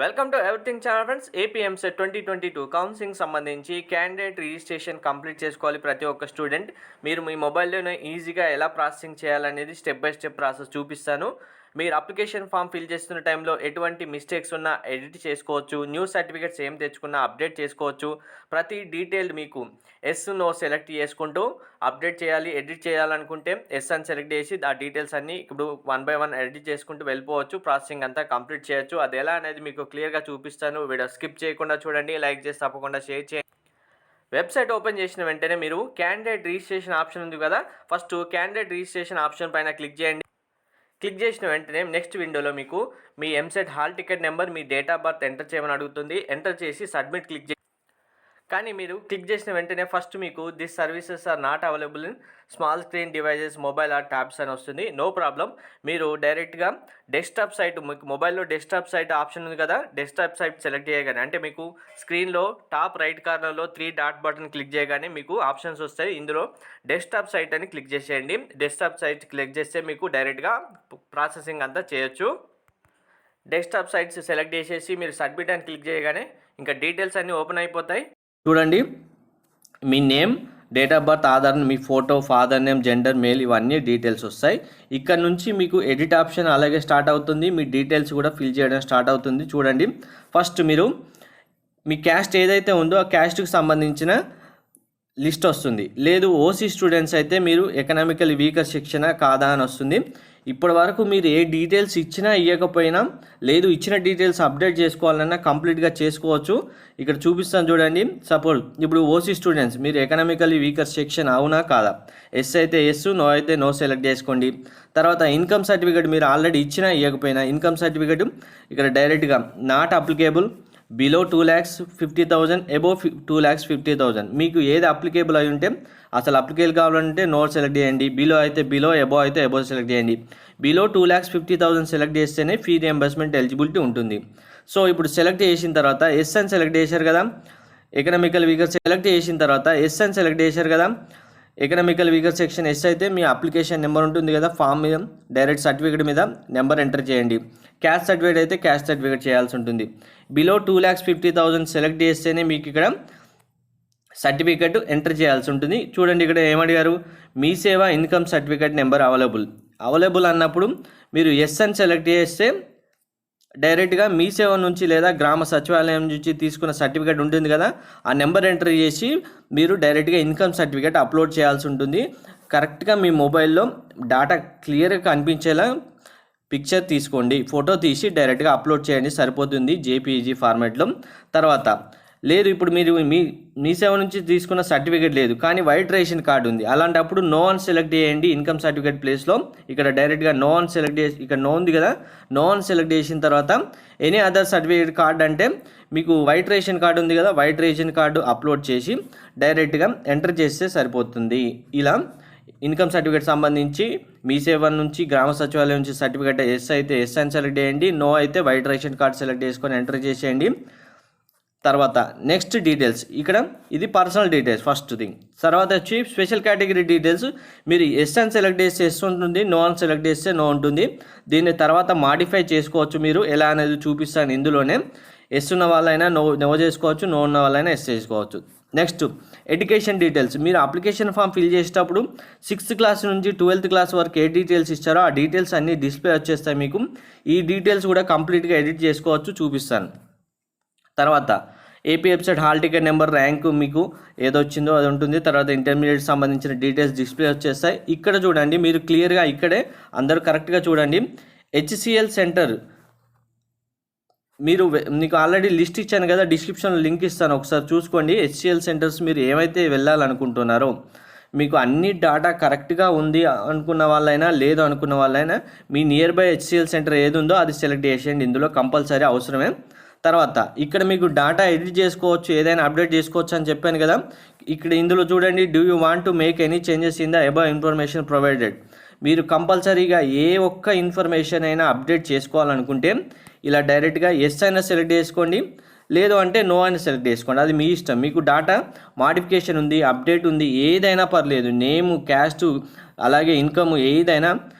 Welcome to everything channel friends. Eamcet 2022 counselling సంబంధించి candidate registration complete చేసుకోవాలి ప్రతి ఒక్క స్టూడెంట్. మీరు మీ మొబైల్లోనే ఈజీగా ఎలా ప్రాసెసింగ్ చేయాలనేది స్టెప్ బై స్టెప్ ప్రాసెస్ చూపిస్తాను. మీరు అప్లికేషన్ ఫామ్ ఫిల్ చేస్తున్న టైంలో ఎటువంటి మిస్టేక్స్ ఉన్నా ఎడిట్ చేసుకోవచ్చు. న్యూ సర్టిఫికేట్స్ ఏం తెచ్చుకున్నా అప్డేట్ చేసుకోవచ్చు. ప్రతి డీటెయిల్ మీకు ఎస్ నో సెలెక్ట్ చేసుకుంటూ అప్డేట్ చేయాలి. ఎడిట్ చేయాలనుకుంటే ఎస్ అని సెలెక్ట్ చేసి ఆ డీటెయిల్స్ అన్నీ ఇప్పుడు 1 by 1 ఎడిట్ చేసుకుంటూ వెళ్ళిపోవచ్చు. ప్రాసెసింగ్ అంతా కంప్లీట్ చేయొచ్చు. అది ఎలా అనేది మీకు క్లియర్గా చూపిస్తాను. వీడియో స్కిప్ చేయకుండా చూడండి. లైక్ చేసి తప్పకుండా షేర్ చేయండి. వెబ్సైట్ ఓపెన్ చేసిన వెంటనే మీరు క్యాండిడేట్ రిజిస్ట్రేషన్ ఆప్షన్ ఉంది కదా, ఫస్ట్ క్యాండిడేట్ రిజిస్ట్రేషన్ ఆప్షన్ పైన క్లిక్ చేయండి. క్లిక్ చేసిన వెంటనే నెక్స్ట్ విండోలో మీకు మీ ఎంసెట్ హాల్ టికెట్ నెంబర్, మీ డేట్ ఆఫ్ బర్త్ ఎంటర్ చేయమని అడుగుతుంది. ఎంటర్ చేసి సబ్మిట్ క్లిక్ చేయండి. కానీ మీరు క్లిక్ చేసిన వెంటనే ఫస్ట్ మీకు this services are not available in small screen devices, mobile or tabs అని వస్తుంది. No problem. మీరు డైరెక్ట్గా డెస్క్టాప్ సైట్, మీకు మొబైల్లో డెస్క్టాప్ సైట్ ఆప్షన్ ఉంది కదా, డెస్క్టాప్ సైట్ సెలెక్ట్ చేయగానే అంటే మీకు స్క్రీన్లో టాప్ రైట్ కార్నర్లో 3 డాట్ బటన్ క్లిక్ చేయగానే మీకు ఆప్షన్స్ వస్తాయి. ఇందులో డెస్క్టాప్ సైట్ అని క్లిక్ చేసేయండి. డెస్క్టాప్ సైట్ క్లిక్ చేస్తే మీకు డైరెక్ట్గా ప్రాసెసింగ్ అంతా చేయొచ్చు. డెస్క్టాప్ సైట్స్ సెలెక్ట్ చేసేసి మీరు సబ్మిట్ అని క్లిక్ చేయగానే ఇంకా డీటెయిల్స్ అన్నీ ఓపెన్ అయిపోతాయి. చూడండి, మీ name, date of birth, Aadhaar, మీ photo, father name, gender, mail, ఇవన్నీ డీటెయిల్స్ వస్తాయి. ఇక్కడ నుంచి మీకు ఎడిట్ ఆప్షన్ అలాగే స్టార్ట్ అవుతుంది. మీ డీటెయిల్స్ కూడా ఫిల్ చేయడం స్టార్ట్ అవుతుంది. చూడండి, ఫస్ట్ మీరు మీ క్యాస్ట్ ఏదైతే ఉందో ఆ క్యాస్ట్కి సంబంధించిన లిస్ట్ వస్తుంది. లేదు ఓసీ స్టూడెంట్స్ అయితే మీరు ఎకనామికల్ వీకర్ సెక్షన్ కాదా అని వస్తుంది. ఇప్పటి వరకు మీరు ఏ డీటెయిల్స్ ఇచ్చినా ఇవ్వకపోయినా, లేదు ఇచ్చిన డీటెయిల్స్ అప్డేట్ చేసుకోవాలన్నా కంప్లీట్గా చేసుకోవచ్చు. ఇక్కడ చూపిస్తాను చూడండి. సపోజ్ ఇప్పుడు ఓసీ స్టూడెంట్స్, మీరు ఎకనామికల్లీ వీకర్ సెక్షన్ అవునా కాదా, ఎస్ అయితే ఎస్, నో అయితే నో సెలెక్ట్ చేసుకోండి. తర్వాత ఇన్కమ్ సర్టిఫికేట్ మీరు ఆల్రెడీ ఇచ్చినా ఇవ్వకపోయినా ఇన్కమ్ సర్టిఫికేట్ ఇక్కడ డైరెక్ట్గా నాట్ అప్లికేబుల్, బిలో 2,50,000, అబోవ్ 2,50,000 మీకు ఏది అప్లికేబుల్ అయి ఉంటే అసలు అప్లికేబుల్ కావాలంటే నో సెలెక్ట్ చేయండి. బిలో అయితే బిలో, అబోవ్ అయితే అబోవ్ సెలెక్ట్ చేయండి. బిలో 2,50,000 సెలెక్ట్ చేస్తేనే ఫీ రియంబర్స్మెంట్ ఎలిజిబిలిటీ ఉంటుంది. సో ఇప్పుడు సెలెక్ట్ చేసిన తర్వాత ఎస్ అని సెలెక్ట్ చేశారు కదా, ఎకనామికల్ వీకర్ సెలెక్ట్ చేసిన తర్వాత ఎస్ అని సెలెక్ట్ చేశారు కదా, ఎకనామికల్ వీకర్ సెక్షన్ ఎస్ అయితే మీ అప్లికేషన్ నెంబర్ ఉంటుంది కదా, ఫామ్ మీద డైరెక్ట్ సర్టిఫికేట్ మీద నెంబర్ ఎంటర్ చేయండి. క్యాస్ట్ సర్టిఫికేట్ అయితే క్యాస్ట్ సర్టిఫికేట్ చేయాల్సి ఉంటుంది. బిలో 2,50,000 సెలెక్ట్ చేస్తేనే మీకు ఇక్కడ సర్టిఫికేట్ ఎంటర్ చేయాల్సి ఉంటుంది. చూడండి, ఇక్కడ ఏమడిగారు, మీ సేవ ఇన్కమ్ సర్టిఫికేట్ నెంబర్ అవైలబుల్ అన్నప్పుడు మీరు ఎస్ అని సెలెక్ట్ చేస్తే డైరెక్ట్గా మీ సేవ నుంచి లేదా గ్రామ సచివాలయం నుంచి తీసుకున్న సర్టిఫికేట్ ఉంటుంది కదా, ఆ నెంబర్ ఎంటర్ చేసి మీరు డైరెక్ట్గా ఇన్కమ్ సర్టిఫికేట్ అప్లోడ్ చేయాల్సి ఉంటుంది. కరెక్ట్గా మీ మొబైల్లో డాటా క్లియర్గా కనిపించేలా పిక్చర్ తీసుకోండి, ఫోటో తీసి డైరెక్ట్గా అప్లోడ్ చేయండి, సరిపోతుంది జేపీఈజీ ఫార్మాట్లో. తర్వాత లేదు, ఇప్పుడు మీరు మీ సేవ నుంచి తీసుకున్న సర్టిఫికేట్ లేదు కానీ వైట్ రేషన్ కార్డు ఉంది, అలాంటప్పుడు నో అని సెలెక్ట్ చేయండి. ఇన్కమ్ సర్టిఫికేట్ ప్లేస్లో ఇక్కడ డైరెక్ట్గా నో అని సెలెక్ట్ చేసి, ఇక్కడ నో ఉంది కదా, నో అని సెలెక్ట్ చేసిన తర్వాత ఎనీ అదర్ సర్టిఫికేట్ కార్డు అంటే మీకు వైట్ రేషన్ కార్డు ఉంది కదా, వైట్ రేషన్ కార్డు అప్లోడ్ చేసి డైరెక్ట్గా ఎంటర్ చేస్తే సరిపోతుంది. ఇలా ఇన్కమ్ సర్టిఫికేట్ సంబంధించి మీ సేవ నుంచి గ్రామ సచివాలయం నుంచి సర్టిఫికేట్ ఎస్ అయితే ఎస్ అని సెలెక్ట్ చేయండి, నో అయితే వైట్ రేషన్ కార్డు సెలెక్ట్ చేసుకొని ఎంటర్ చేసేయండి. తర్వాత నెక్స్ట్ డీటెయిల్స్, ఇక్కడ ఇది పర్సనల్ డీటెయిల్స్ ఫస్ట్ థింగ్. తర్వాత వచ్చి స్పెషల్ కేటగిరీ డీటెయిల్స్, మీరు ఎస్ అని సెలెక్ట్ చేస్తే ఎస్ ఉంటుంది, నో అని సెలెక్ట్ చేస్తే నో ఉంటుంది. దీన్ని తర్వాత మాడిఫై చేసుకోవచ్చు. మీరు ఎలా అనేది చూపిస్తాను ఇందులోనే. ఎస్ ఉన్న వాళ్ళైనా నో చేసుకోవచ్చు, నో ఉన్న వాళ్ళైనా ఎస్ చేసుకోవచ్చు. నెక్స్ట్ ఎడ్యుకేషన్ డీటెయిల్స్, మీరు అప్లికేషన్ ఫామ్ ఫిల్ చేసేటప్పుడు 6th క్లాస్ నుంచి 12th క్లాస్ వరకు ఏ డీటెయిల్స్ ఇచ్చారో ఆ డీటెయిల్స్ అన్నీ డిస్ప్లే వచ్చేస్తాయి మీకు. ఈ డీటెయిల్స్ కూడా కంప్లీట్గా ఎడిట్ చేసుకోవచ్చు, చూపిస్తాను. తర్వాత AP website hall ticket number, rank మీకు ఏదొచ్చిందో అది ఉంటుంది. తర్వాత ఇంటర్మీడియట్ సంబంధించిన డీటెయిల్స్ డిస్ప్లే వచ్చేస్తాయి. ఇక్కడ చూడండి, మీరు క్లియర్గా ఇక్కడే అందరూ కరెక్ట్గా చూడండి. హెచ్సిఎల్ సెంటర్ మీకు ఆల్రెడీ లిస్ట్ ఇచ్చాను కదా, డిస్క్రిప్షన్లో లింక్ ఇస్తాను, ఒకసారి చూసుకోండి. హెచ్సిఎల్ సెంటర్స్ మీరు ఏమైతే వెళ్ళాలనుకుంటున్నారో మీకు అన్ని డాటా కరెక్ట్గా ఉంది అనుకున్న వాళ్ళైనా లేదు అనుకున్న వాళ్ళైనా మీ నియర్ బై హెచ్సిఎల్ సెంటర్ ఏది ఉందో అది సెలెక్ట్ చేసేయండి. ఇందులో కంపల్సరీ అవసరమే. తర్వాత ఇక్కడ మీకు డాటా ఎడిట్ చేసుకోవచ్చు, ఏదైనా అప్డేట్ చేసుకోవచ్చు అని చెప్పాను కదా. ఇక్కడ ఇందులో చూడండి, do you want to make any changes in the above information provided. మీరు కంపల్సరీగా ఏ ఒక్క ఇన్ఫర్మేషన్ అయినా అప్డేట్ చేసుకోవాలనుకుంటే ఇలా డైరెక్ట్గా ఎస్ అయినా సెలెక్ట్ చేసుకోండి, లేదు అంటే నో అని సెలెక్ట్ చేసుకోండి, అది మీ ఇష్టం. మీకు డాటా మాడిఫికేషన్ ఉంది, అప్డేట్ ఉంది, ఏదైనా పర్లేదు, నేము, క్యాస్ట్ అలాగే ఇన్కమ్ ఏదైనా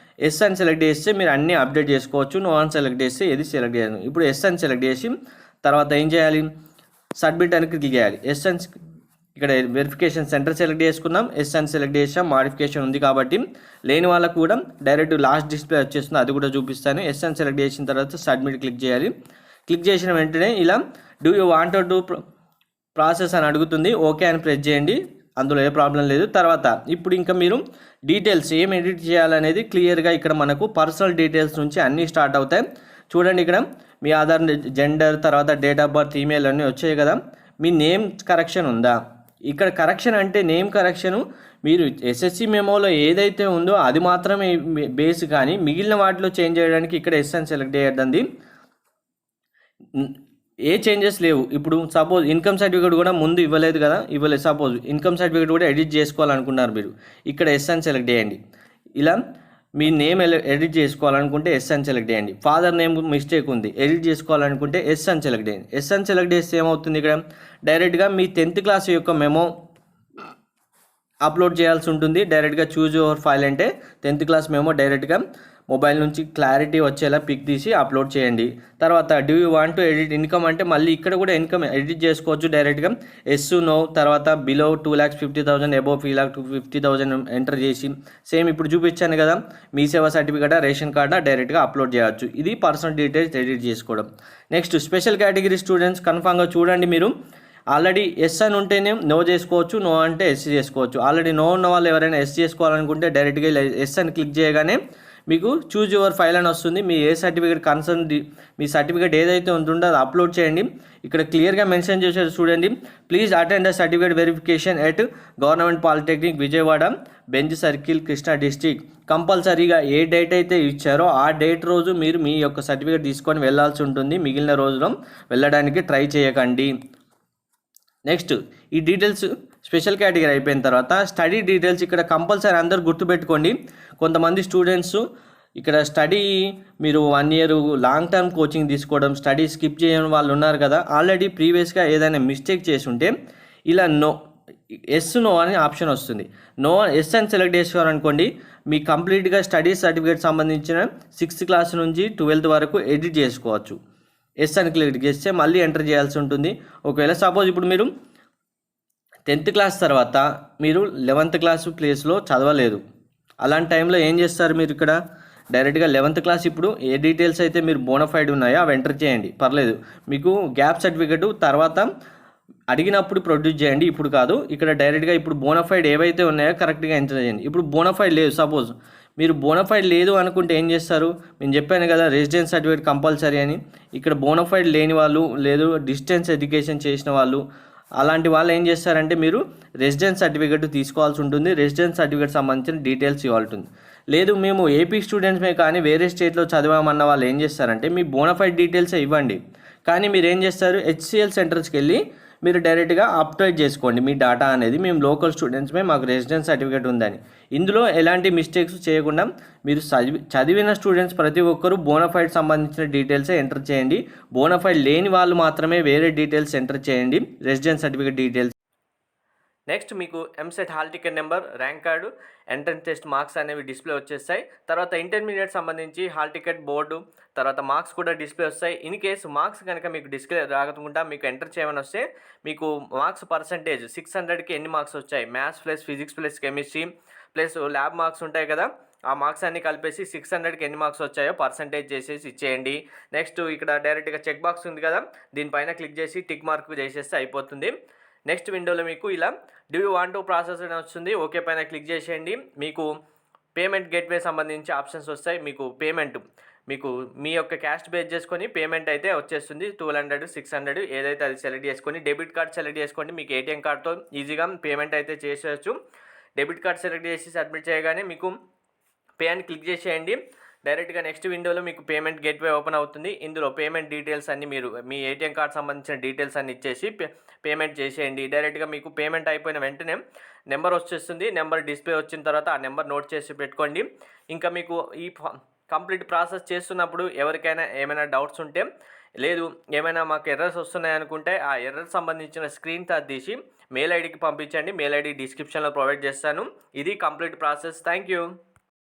ఎస్ అని సెలెక్ట్ చేస్తే మీరు అన్నీ అప్డేట్ చేసుకోవచ్చు. నో అని సెలెక్ట్ చేస్తే ఏది సెలెక్ట్ చేయాలి. ఇప్పుడు ఎస్ అని సెలెక్ట్ చేసి తర్వాత ఏం చేయాలి, సబ్మిట్ అని క్లిక్ చేయాలి. ఎస్ అని ఇక్కడ వెరిఫికేషన్ సెంటర్ సెలెక్ట్ చేసుకున్నాం, ఎస్ అని సెలెక్ట్ చేసాం. మాడిఫికేషన్ ఉంది కాబట్టి లేని వాళ్ళకు కూడా డైరెక్ట్ లాస్ట్ డిస్ప్లే వచ్చేస్తుంది, అది కూడా చూపిస్తాను. ఎస్ అని సెలెక్ట్ చేసిన తర్వాత సబ్మిట్ క్లిక్ చేయాలి. క్లిక్ చేసిన వెంటనే ఇలా do you want to process అని అడుగుతుంది. ఓకే అని ప్రెస్ చేయండి, అందులో ఏ ప్రాబ్లం లేదు. తర్వాత ఇప్పుడు ఇంకా మీరు డీటెయిల్స్ ఏం ఎడిట్ చేయాలనేది క్లియర్గా ఇక్కడ మనకు పర్సనల్ డీటెయిల్స్ నుంచి అన్నీ స్టార్ట్ అవుతాయి. చూడండి, ఇక్కడ మీ ఆధార్, జెండర్, తర్వాత డేట్ ఆఫ్ బర్త్, ఈమెయిల్ అన్నీ వచ్చాయి కదా. మీ నేమ్ కరెక్షన్ ఉందా? ఇక్కడ కరెక్షన్ అంటే నేమ్ కరెక్షను మీరు ఎస్ఎస్సి మెమోలో ఏదైతే ఉందో అది మాత్రమే బేస్, కానీ మిగిలిన వాటిలో చేంజ్ చేయడానికి ఇక్కడ ఎస్ అని సెలెక్ట్ చేయద్దండి. ఏ చేంజెస్ లేవు. ఇప్పుడు సపోజ్ ఇన్కమ్ సర్టిఫికేట్ కూడా ముందు ఇవ్వలేదు కదా, ఇవ్వలేదు. సపోజ్ ఇన్కమ్ సర్టిఫికేట్ కూడా ఎడిట్ చేసుకోవాలనుకున్నారు మీరు, ఇక్కడ ఎస్ అని సెలెక్ట్ చేయండి. ఇలా మీ నేమ్ ఎడిట్ చేసుకోవాలనుకుంటే ఎస్ అని సెలెక్ట్ చేయండి. ఫాదర్ నేమ్ మిస్టేక్ ఉంది, ఎడిట్ చేసుకోవాలనుకుంటే ఎస్ అని సెలెక్ట్ చేయండి. ఎస్ అని సెలెక్ట్ చేస్తే ఏమవుతుంది, ఇక్కడ డైరెక్ట్గా మీ 10th క్లాస్ యొక్క మెమో అప్లోడ్ చేయాల్సి ఉంటుంది. డైరెక్ట్గా చూజ్ యువర్ ఫైల్ అంటే 10th క్లాస్ మెమో డైరెక్ట్గా మొబైల్ నుంచి క్లారిటీ వచ్చేలా పిక్ తీసి అప్లోడ్ చేయండి. తర్వాత do you want to edit income అంటే మళ్ళీ ఇక్కడ కూడా ఇన్కమ్ ఎడిట్ చేసుకోవచ్చు డైరెక్ట్గా. ఎస్, నో, తర్వాత బిలో 2,50,000, అబోవ్ 3,50,000 ఎంటర్ చేసి సేమ్ ఇప్పుడు చూపించాను కదా, మీ సేవా సర్టిఫికేట్, రేషన్ కార్డా డైరెక్ట్గా అప్లోడ్ చేయవచ్చు. ఇది పర్సనల్ డీటెయిల్స్ ఎడిట్ చేసుకోవడం. నెక్స్ట్ స్పెషల్ కేటగిరీ స్టూడెంట్స్ కన్ఫామ్గా చూడండి, మీరు ఆల్రెడీ ఎస్ అని ఉంటేనే నో చేసుకోవచ్చు, నో అంటే ఎస్ చేసుకోవచ్చు. ఆల్రెడీ నో ఉన్న వాళ్ళు ఎవరైనా ఎస్ చేసుకోవాలనుకుంటే డైరెక్ట్గా ఎస్ అని క్లిక్ చేయగానే మీకు చూజ్ యువర్ ఫైల్ అని వస్తుంది. మీ ఏ సర్టిఫికేట్ కన్సర్న్, మీ సర్టిఫికేట్ ఏదైతే ఉంటుందో అది అప్లోడ్ చేయండి. ఇక్కడ క్లియర్గా మెన్షన్ చేశారు చూడండి, please attend the certificate verification at government polytechnic Vijayawada, Benz circle, Krishna district. కంపల్సరీగా ఏ డేట్ అయితే ఇచ్చారో ఆ డేట్ రోజు మీరు మీ యొక్క సర్టిఫికేట్ తీసుకొని వెళ్ళాల్సి ఉంటుంది. మిగిలిన రోజులో వెళ్ళడానికి ట్రై చేయకండి. నెక్స్ట్ ఈ డీటెయిల్స్ స్పెషల్ కేటగిరీ అయిపోయిన తర్వాత స్టడీ డీటెయిల్స్ ఇక్కడ కంపల్సరీ అందరూ గుర్తుపెట్టుకోండి. కొంతమంది స్టూడెంట్స్ ఇక్కడ స్టడీ మీరు 1 year లాంగ్ టర్మ్ కోచింగ్ తీసుకోవడం, స్టడీ స్కిప్ చేయడం వాళ్ళు ఉన్నారు కదా. ఆల్రెడీ ప్రీవియస్గా ఏదైనా మిస్టేక్ చేసి ఉంటే ఇలా నో, ఎస్, నో అని ఆప్షన్ వస్తుంది. నో ఎస్ అని సెలెక్ట్ చేసుకోవాలనుకోండి, మీ కంప్లీట్గా స్టడీ సర్టిఫికేట్ సంబంధించిన 6th క్లాస్ నుంచి 12th వరకు ఎడిట్ చేసుకోవచ్చు. ఎస్ అని క్లిక్ చేస్తే మళ్ళీ ఎంటర్ చేయాల్సి ఉంటుంది. ఒకవేళ సపోజ్ ఇప్పుడు మీరు 10th క్లాస్ తర్వాత మీరు 11th క్లాస్ ప్లేస్లో చదవలేదు, అలాంటి టైంలో ఏం చేస్తారు, మీరు ఇక్కడ డైరెక్ట్గా 11th క్లాస్ ఇప్పుడు ఏ డీటెయిల్స్ అయితే మీరు బోనఫైడ్ ఉన్నాయో అవి ఎంటర్ చేయండి, పర్లేదు. మీకు గ్యాప్ సర్టిఫికేట్ తర్వాత అడిగినప్పుడు ప్రొడ్యూస్ చేయండి, ఇప్పుడు కాదు. ఇక్కడ డైరెక్ట్గా ఇప్పుడు బోనఫైడ్ ఏవైతే ఉన్నాయో కరెక్ట్గా ఎంటర్ చేయండి. ఇప్పుడు బోనఫైడ్ లేదు, సపోజ్ మీరు బోనఫైడ్ లేదు అనుకుంటే ఏం చేస్తారు, నేను చెప్పాను కదా రెసిడెన్స్ సర్టిఫికేట్ కంపల్సరీ అని. ఇక్కడ బోనఫైడ్ లేని వాళ్ళు, లేదు డిస్టెన్స్ ఎడ్యుకేషన్ చేసిన వాళ్ళు, అలాంటి వాళ్ళు ఏం చేస్తారంటే మీరు రెసిడెన్స్ సర్టిఫికేట్ తీసుకోవాల్సి ఉంటుంది. రెసిడెన్స్ సర్టిఫికేట్ సంబంధించిన డీటెయిల్స్ ఇవ్వాల్సి ఉంటుంది. లేదు మేము ఏపీ స్టూడెంట్స్మే కానీ వేరే స్టేట్లో చదివామన్న వాళ్ళు ఏం చేస్తారంటే మీ బోనఫైడ్ డీటెయిల్సే ఇవ్వండి, కానీ మీరు ఏం చేస్తారు హెచ్సిఎల్ సెంటర్స్కి వెళ్ళి మీరు డైరెక్ట్గా అప్డేట్ చేసుకోండి మీ డేటా అనేది, మేము లోకల్ స్టూడెంట్స్మే, మాకు రెసిడెన్స్ సర్టిఫికేట్ ఉందని. ఇందులో ఎలాంటి మిస్టేక్స్ చేయకుండా మీరు చదివిన స్టూడెంట్స్ ప్రతి ఒక్కరూ బోనఫైడ్ సంబంధించిన డీటెయిల్సే ఎంటర్ చేయండి. బోనఫైడ్ లేని వాళ్ళు మాత్రమే వేరే డీటెయిల్స్ ఎంటర్ చేయండి, రెసిడెన్స్ సర్టిఫికేట్ డీటెయిల్స్. నెక్స్ట్ మీకు EAMCET hall ticket number, rank card, entrance test marks అనేవి డిస్ప్లే వచ్చేస్తాయి. తర్వాత ఇంటర్మీడియట్ సంబంధించి హాల్ టికెట్, బోర్డు, తర్వాత మార్క్స్ కూడా డిస్ప్లే వస్తాయి. ఇన్ కేసు మార్క్స్ కనుక మీకు డిస్ప్లే రాకుండా మీకు ఎంటర్ చేయమని వస్తే మీకు మార్క్స్ పర్సంటేజ్ 600కి ఎన్ని మార్క్స్ వచ్చాయి, maths plus physics plus chemistry plus lab marks ఉంటాయి కదా, ఆ మార్క్స్ అన్ని కలిపేసి 600కి ఎన్ని మార్క్స్ వచ్చాయో పర్సంటేజ్ చేసేసి ఇచ్చేయండి. నెక్స్ట్ ఇక్కడ డైరెక్ట్గా చెక్ బాక్స్ ఉంది కదా, దీనిపైన క్లిక్ చేసి టిక్ మార్క్ చేసేస్తే అయిపోతుంది. నెక్స్ట్ విండోలో మీకు ఇలా do you want to process అని వస్తుంది, ఓకే పైన క్లిక్ చేసేయండి. మీకు పేమెంట్ గేట్వే సంబంధించి ఆప్షన్స్ వస్తాయి. మీకు పేమెంట్ మీకు మీ యొక్క క్యాస్ట్ బేస్ చేసుకొని పేమెంట్ అయితే వచ్చేస్తుంది. 200, 600 ఏదైతే అది సెలెక్ట్ చేసుకొని డెబిట్ కార్డ్ సెలెక్ట్ చేసుకోండి. మీకు ఏటీఎం కార్డ్తో ఈజీగా పేమెంట్ అయితే చేసేయచ్చు. డెబిట్ కార్డ్ సెలెక్ట్ చేసి సబ్మిట్ చేయగానే మీకు పే అని క్లిక్ చేసేయండి. డైరెక్ట్గా నెక్స్ట్ విండోలో మీకు పేమెంట్ గేట్వే ఓపెన్ అవుతుంది. ఇందులో పేమెంట్ డీటెయిల్స్ అన్ని మీరు మీ ఏటీఎం కార్డ్ సంబంధించిన డీటెయిల్స్ అన్ని ఇచ్చేసి పేమెంట్ చేసేయండి. డైరెక్ట్గా మీకు పేమెంట్ అయిపోయిన వెంటనే నెంబర్ వచ్చేస్తుంది. నెంబర్ డిస్ప్లే వచ్చిన తర్వాత ఆ నెంబర్ నోట్ చేసి పెట్టుకోండి. ఇంకా మీకు ఈ కంప్లీట్ ప్రాసెస్ చేస్తున్నప్పుడు ఎవరికైనా ఏమైనా డౌట్స్ ఉంటే, లేదు ఏమైనా మాకు ఎర్రర్స్ వస్తున్నాయి అనుకుంటే ఆ ఎర్రర్ సంబంధించిన స్క్రీన్ షాట్ తీసి మెయిల్ ఐడికి పంపించండి. మెయిల్ ఐడి డిస్క్రిప్షన్లో ప్రొవైడ్ చేస్తాను. ఇది కంప్లీట్ ప్రాసెస్. Thank you.